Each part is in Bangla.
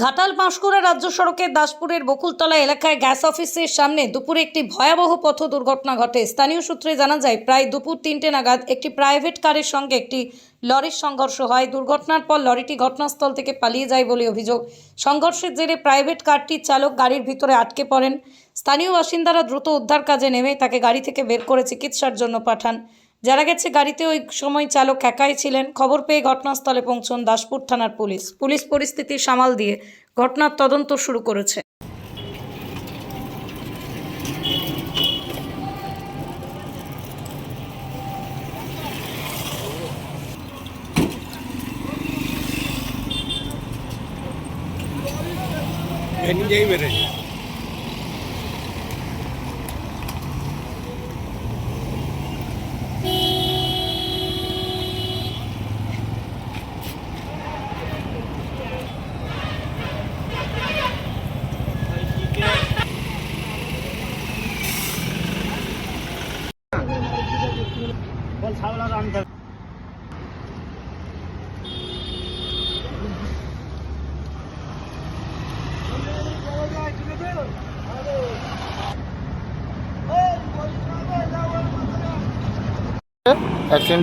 ঘাটাল পাঁশকুড়া রাজ্য সড়কের দাসপুরের বকুলতলা এলাকায় গ্যাস অফিসের সামনে দুপুরে একটি ভয়াবহ পথ দুর্ঘটনা ঘটে। স্থানীয় সূত্রে জানা যায়, প্রায় দুপুর 3টে নাগাদ একটি প্রাইভেট কারের সঙ্গে একটি লরির সংঘর্ষ হয়। দুর্ঘটনার পর লরিটি ঘটনাস্থল থেকে পালিয়ে যায় বলে অভিযোগ। সংঘর্ষের জেরে প্রাইভেট কারটির চালক গাড়ির ভিতরে আটকে পড়েন। স্থানীয় বাসিন্দারা দ্রুত উদ্ধার কাজে নেমে তাকে গাড়ি থেকে বের করে চিকিৎসার জন্য পাঠান। জানা গেছে, গাড়িতে ওই সময় চালক একাই ছিলেন। খবর পেয়ে ঘটনাস্থলে পৌঁছন দাসপুর থানার পুলিশ পরিস্থিতি সামাল দিয়ে ঘটনার তদন্ত শুরু করেছে।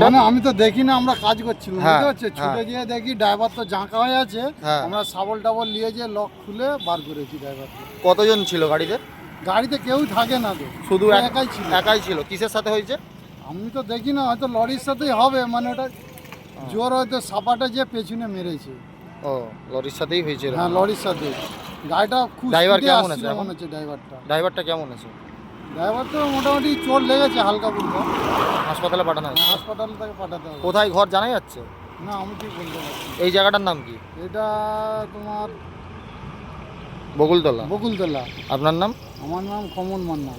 মানে আমি তো দেখি না, আমরা কাজ করছিলাম, হ্যাঁ, বুঝতে পারছি। ছুটে গিয়ে দেখি ড্রাইভার তো জাঁকা হয়ে আছে। হ্যাঁ। আমরা শাবল টাবল নিয়ে যে লক খুলে বার করেছি ড্রাইভারকে। কতজন ছিল গাড়িতে? গাড়িতে কেউ থাকে না তো, শুধু ও একাই ছিল। একাই ছিল। কিসের সাথে হয়েছে? আমি তো দেখি না, হয়তো লরির সাথেই হবে, মানে ওটা জোর হয়তো সাপাটা যে পেছনে মেরেছে। ও, লরির সাথেই হয়েছে? হ্যাঁ, লরির সাথে। গাড়িটা খুব ড্রাইভার স্পিডে কেমন আসছিল আছে এখন? মনে হচ্ছে ড্রাইভারটা। ড্রাইভারটা কেমন আছে? ড্রাইভার তো মোটামুটি চোট লেগেছে হালকা ফুলকা। হাসপাতালে পাঠানো হয়েছে? হাসপাতালে তাকে পাঠাতে হবে। কোথায় ঘর জানা যাচ্ছে? না, আমি ঠিক বলতে পারছি না। এই জায়গাটার নাম কি? এটা তোমার বকুলতলা। বকুলতলা। আপনার নাম? আমার নাম কমল মান্না।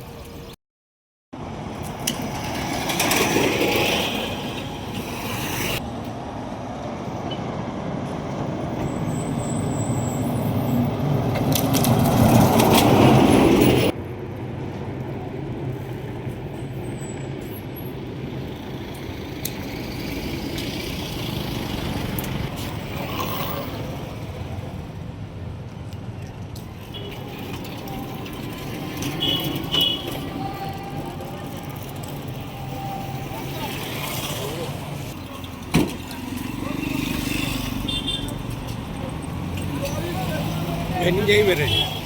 Ini jadi beres.